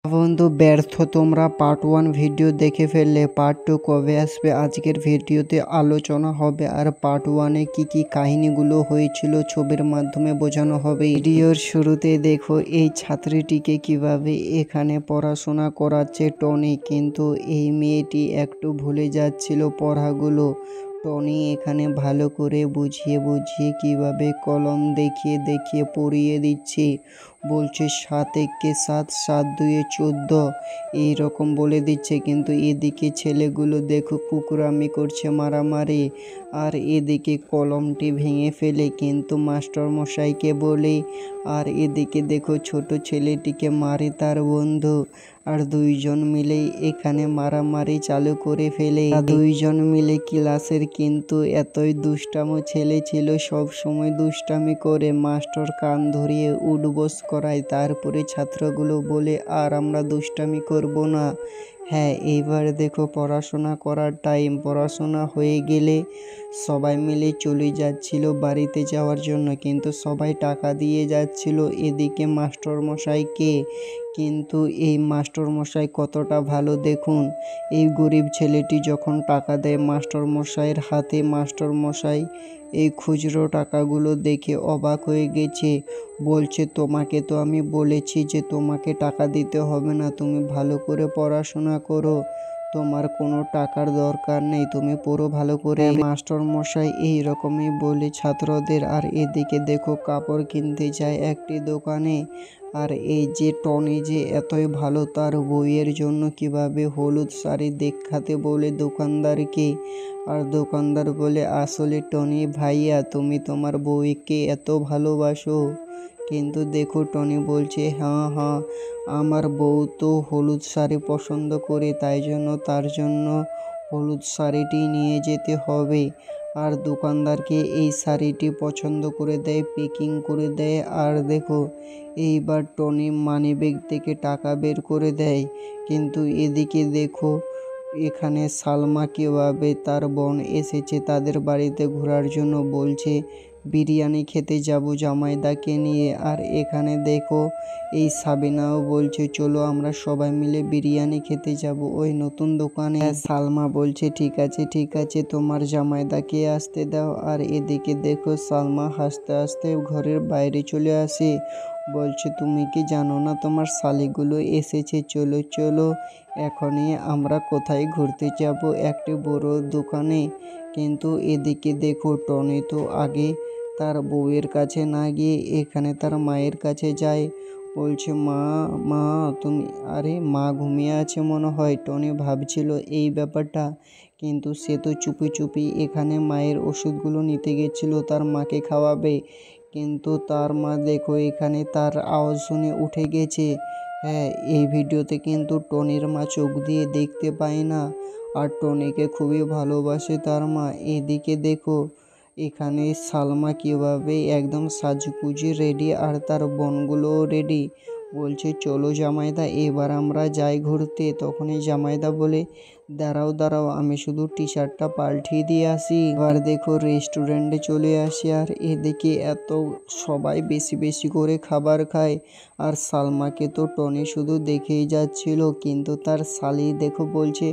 বন্ধু ব্যর্থ তোমরা পার্ট 1 ভিডিও দেখে ফেললে, পার্ট 2 কবে আসবে? আজকের ভিডিওতে আলোচনা হবে আর পার্ট 1 এ কি কাহিনীগুলো হয়েছিল ছবির মাধ্যমে বোঝানো হবে। ভিডিওর শুরুতে দেখো এই ছাত্রীটিকে কিভাবে এখানে পড়াশোনা করাচ্ছে টনি, কিন্তু এই মেয়েটি একটু ভুলে যাচ্ছিল পড়াগুলো। টনি এখানে ভালো করে বুঝিয়ে বুঝিয়ে কিভাবে কলম দেখিয়ে দেখিয়ে পড়িয়ে দিচ্ছে। বলছে 7 একে 7, 7 2 14 এইরকম বলে দিচ্ছে, কিন্তু এদিকে ছেলেগুলো দেখো কুকুরামি করছে, মারামারি। আর এদিকে কলমটি ভেঙে ফেলে কিন্তু মাস্টার মশাইকে বলে। আর এদিকে দেখো ছোট ছেলেটিকে মারে তার বন্ধু। আর দুইজন মিলেই এখানে মারামারি চালু করে ফেলে। দুইজন মিলে ক্লাসের কিন্তু এতই দুষ্টামো ছেলে ছিল, সব সময় দুষ্টামি করে মাস্টার কান ধরিয়ে উঠবোস করায়। তারপরে ছাত্রগুলো বলে আর আমরা দুষ্টামি করব না। হ্যাঁ, এইবার দেখো পড়াশোনা করার টাইম। পড়াশোনা হয়ে গেলে সবাই মিলে চলে যাচ্ছিল বাড়িতে যাওয়ার জন্য, কিন্তু সবাই টাকা দিয়ে যাচ্ছিল এদিকে মাস্টার মশাইকে। কিন্তু এই মাস্টার মশাই কতটা ভালো দেখুন। এই গরিব ছেলেটি যখন টাকা দেয় মাস্টার মশাইয়ের হাতে, মাস্টার মশাই এই খুচরো টাকাগুলো দেখে অবাক হয়ে গেছে। বলছে তোমাকে তো আমি বলেছি যে তোমাকে টাকা দিতে হবে না, তুমি ভালো করে পড়াশোনা করো, তোমার কোনো টাকার দরকার নেই, তুমি পড়ো ভালো করে। মাস্টার মশাই এই রকমই বলে ছাত্রদের। আর এদিকে দেখো কাপড় কিনতে যায় একটি দোকানে। আর এই যে টনি যে এতই ভালো তার বইয়ের জন্য কিভাবে হলুদ শাড়ি দেখাতে বলে দোকানদারকে। আর দোকানদার বলে আসলে টনি ভাইয়া তুমি তোমার বউকে এত ভালোবাসো? কিন্তু দেখো টনি বলছে হ্যাঁ হ্যাঁ, আমার বউ তো হলুদ শাড়ি পছন্দ করে, তাই জন্য তার জন্য হলুদ শাড়িটি নিয়ে যেতে হবে। আর দোকানদারকে এই শাড়িটি পছন্দ করে দেয়, প্যাকিং করে দেয়। আর দেখো এইবার টনি মানিব্যাগ থেকে টাকা বের করে দেয়। কিন্তু এদিকে দেখো এখানে সালমা কিভাবে তার বোন এসেছে তাদের বাড়িতে ঘোরার জন্য, বলছে বিরিয়ানি খেতে যাব জামাইদাকে নিয়ে। আর এখানে দেখো এই সাবিনাও বলছে চলো আমরা সবাই মিলে বিরিয়ানি খেতে যাব ওই নতুন দোকানে। সালমা বলছে ঠিক আছে ঠিক আছে, তোমার জামাইদাকে আসতে দাও। আর এদিকে দেখো সালমা হাসতে হাসতে ঘরের বাইরে চলে আসে। বলছে তুমি কি জানো না তোমার শালিগুলো এসেছে, চলো চলো এখনই আমরা কোথায় ঘুরতে যাব, একটি বড় দোকানে। কিন্তু এদিকে দেখো টনি তো আগে তার বউয়ের কাছে না গিয়ে এখানে তার মায়ের কাছে যায়। বলছে মা মা তুমি, আরে মা ঘুমিয়ে আছে মনে হয়। টনি ভাবছিল এই ব্যাপারটা, কিন্তু সে তো চুপি চুপি এখানে মায়ের ওষুধগুলো নিতে গেছিল তার মাকে খাওয়াবে। কিন্তু তার মা দেখো এখানে তার আওয়াজ শুনে উঠে গেছে। হ্যাঁ, এই ভিডিওতে কিন্তু টনির মা চোখ দিয়ে দেখতে পায় না, আর টনিকে খুবই ভালোবাসে তার মা। এদিকে দেখো এখানে সালমা কিভাবে একদম সাজগুজে রেডি, আর তার বোনগুলোও রেডি। বলছে চলো জামাইদা এবার আমরা যাই ঘুরতে। তখনই জামাইদা বলে দাঁড়াও দাঁড়াও আমি শুধু টি শার্টটা পাল্টিয়ে দিয়ে আসি। এবার দেখো রেস্টুরেন্টে চলে আসে। আর এদিকে এত সবাই বেশি বেশি করে খাবার খায়। আর সালমাকে তো টনি শুধু দেখেই যাচ্ছিল, কিন্তু তার শালি দেখো বলছে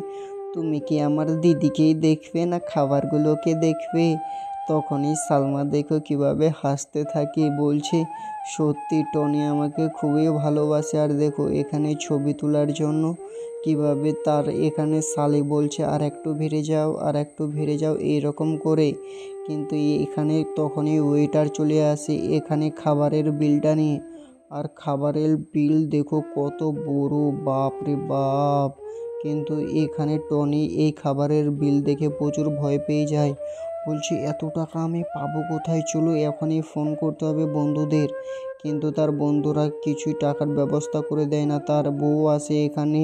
তুমি কি আমার দিদিকেই দেখবে না খাবারগুলোকে দেখবে? তখনই সালমা দেখো কিভাবে হাসতে থাকে, বলছে সত্যি টনি আমাকে খুবই ভালোবাসে। আর দেখো এখানে ছবি তোলার জন্য কিভাবে তার এখানে শালি বলছে আর একটু ভিড়ে যাও আর একটু ভিড়ে যাও এইরকম করে। কিন্তু এখানে তখনই ওয়েটার চলে আসে এখানে খাবারের বিলটা নিয়ে। আর খাবারের বিল দেখো কত বড়, বাপ রে বাপ। কিন্তু এখানে টনি এই খাবারের বিল দেখে প্রচুর ভয় পেয়ে যায়। বলছে এত টাকা আমি পাবো কোথায়, চলো এখনই ফোন করতে হবে বন্ধুদের। কিন্তু তার বন্ধুরা কিছুই টাকার ব্যবস্থা করে দেয় না। তার বউ আসে এখানে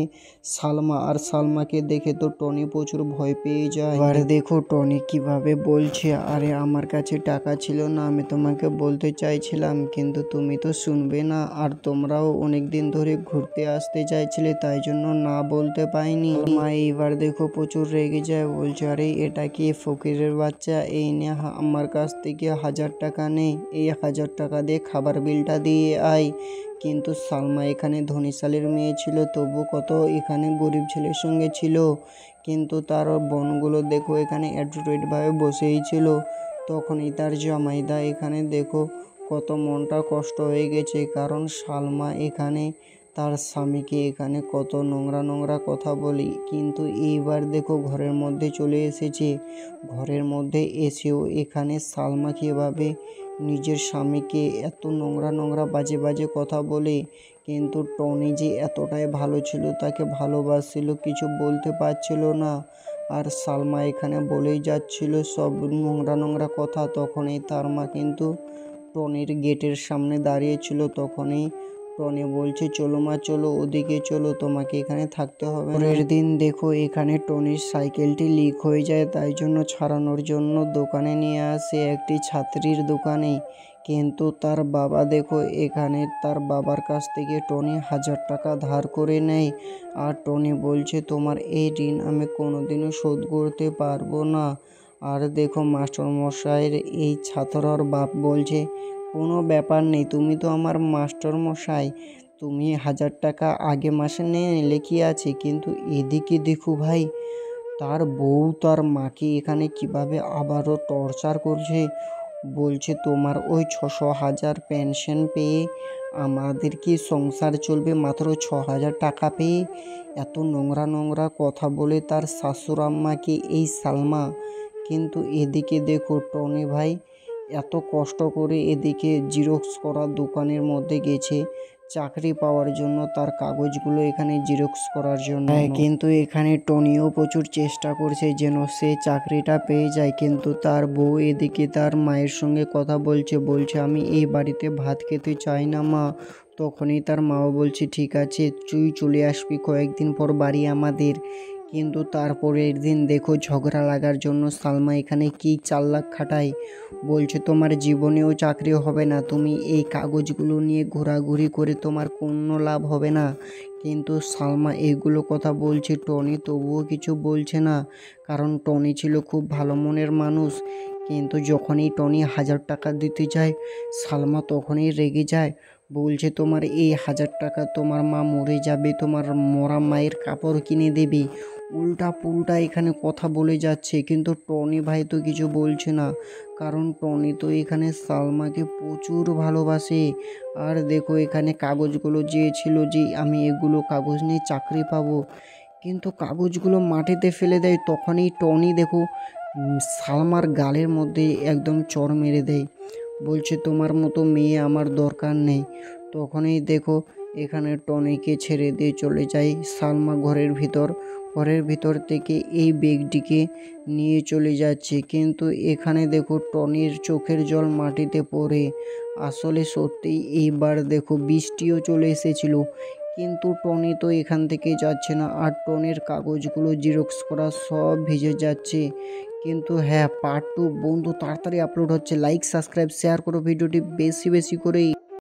সালমা, আর সালমাকে দেখে তো টনি প্রচুর ভয় পেয়ে যায়। এবারে দেখো টনি কিভাবে বলছে আরে আমার কাছে টাকা ছিল না, আমি তোমাকে বলতে চাইছিলাম কিন্তু তুমি তো শুনবে না, আর তোমরাও অনেক দিন ধরে ঘুরতে আসতে চাইছিলে তাই জন্য না বলতে পাইনি। মা এইবার দেখো প্রচুর রেগে যায়, বলছে আরে এটা কি ফকিরের বাচ্চা, এই নে আমার কাছ থেকে 1000 টাকা নেই, এই 1000 টাকা দিয়ে খাবার বিলটা দিয়ে আয়। কিন্তু সালমা এখানে ধনীশালীর মেয়ে ছিল, তবু কত এখানে গরিব ছেলের সঙ্গে ছিল। কিন্তু তার বোনগুলো দেখো এখানে অ্যাটিটিউডভাবে বসেই ছিল। তখনই তার জামাইদা এখানে দেখো কত মনটা কষ্ট হয়ে গেছে, কারণ সালমা এখানে তার স্বামীকে এখানে কত নোংরা নোংরা কথা বলি। কিন্তু এইবার দেখো ঘরের মধ্যে চলে এসেছে। ঘরের মধ্যে এসেও এখানে সালমা কীভাবে নিজের স্বামীকে এত নোংরা নোংরা বাজে বাজে কথা বলে। কিন্তু টনি যে এতটাই ভালো ছিল, তাকে ভালোবাসছিল, কিছু বলতে পারছিল না। আর সালমা এখানে বলেই যাচ্ছিল সব নোংরা নোংরা কথা। তখনই তার মা কিন্তু টনির গেটের সামনে দাঁড়িয়েছিল। তখনই টনি বলছে, চলো মা চলো, ওদিকে চলো, তোমাকে এখানে থাকতে হবে না। পরের দিন দেখো এখানে টনির সাইকেলটি লিক হয়ে যায়, তাই জন্য ছাড়ানোর জন্য দোকানে নিয়ে আসে, একটি ছাত্রীর দোকানে। কিন্তু তার বাবা দেখো এখানে তার বাবার কাছ থেকে টনি 1000 টাকা ধার করে নেয়। আর টনি বলছে, তোমার এই ঋণ আমি কোনোদিনও শোধ করতে পারবো না। আর দেখো মাস্টারমশাইয়ের এই ছাত্রর বাপ বলছে, কোনো ব্যাপার নেই, তুমি তো আমার মাস্টারমশাই, তুমি 1000 টাকা আগে মাসে নিয়ে নিলে কি আছে। কিন্তু এদিকে দেখো ভাই, তার বউ তার মাকে এখানে কিভাবে আবারও টর্চার করছে। বলছে, তোমার ওই 600,000 পেনশন পেয়ে আমাদের কি সংসার চলবে মাত্র 6000 টাকা পেয়ে। এত নোংরা নোংরা কথা বলে তার শাশুড় আম্মাকে এই সালমা। কিন্তু এদিকে দেখো টনি ভাই এত কষ্ট করে এদিকে জিরক্স করা দোকানের মধ্যে গেছে চাকরি পাওয়ার জন্য, তার কাগজগুলো এখানে জিরক্স করার জন্য। কিন্তু এখানে টনিও প্রচুর চেষ্টা করছে যেন সে চাকরিটা পেয়ে যায়। কিন্তু তার বউ এদিকে তার মায়ের সঙ্গে কথা বলছে আমি এই বাড়িতে ভাত খেতে চাই না মা। তখনই তার মাও বলছে, ঠিক আছে তুই চলে আসবি কয়েকদিন পর বাড়ি আমাদের। কিন্তু তারপরের দিন দেখো ঝগড়া লাগার জন্য সালমা এখানে কি চালাক খাটায়। বলছে, তোমার জীবনেও চাকরি হবে না, তুমি এই কাগজগুলো নিয়ে ঘোরাঘুরি করে তোমার কোনো লাভ হবে না। কিন্তু সালমা এইগুলো কথা বলছে, টনি তবুও কিছু বলছে না, কারণ টনি ছিল খুব ভালো মনের মানুষ। কিন্তু যখনই টনি 1000 টাকা দিতে যায়, সালমা তখনই রেগে যায়। বলছে, তোমার এই 1000 টাকা তোমার মা মরে যাবে, তোমার মরা মায়ের কাপড় কিনে দেবে। উল্টা পুল্টা এখানে কথা বলে যাচ্ছে। কিন্তু টনি ভাই তো কিছু বলছে না, কারণ টনি তো এখানে সালমাকে প্রচুর ভালোবাসে। আর দেখো এখানে কাগজগুলো যে ছিল যে আমি এগুলো কাগজ নিয়ে চাকরি পাবো, কিন্তু কাগজগুলো মাটিতে ফেলে দেয়। তখনই টনি দেখো সালমার গালের মধ্যে একদম চড় মেরে দেয়। বলছে, তোমার মতো মেয়ে আমার দরকার নেই। তখনই দেখো এখানে টনিকে ছেড়ে দিয়ে চলে যায় সালমা ঘরের ভিতর থেকে এই ব্যাগটিকে নিয়ে চলে যাচ্ছে। কিন্তু এখানে দেখো টনির চোখের জল মাটিতে পড়ে। আসলে সত্যিই এইবার দেখো বৃষ্টিও চলে এসেছিল, কিন্তু টনি তো এখান থেকে যাচ্ছে না। আর টনির কাগজগুলো জিরক্স করা সব ভিজে যাচ্ছে। কিন্তু হ্যাঁ, পার্ট 2 বন্ধু তাড়াতাড়ি আপলোড হচ্ছে। লাইক সাবস্ক্রাইব শেয়ার করো ভিডিওটি বেশি বেশি করে।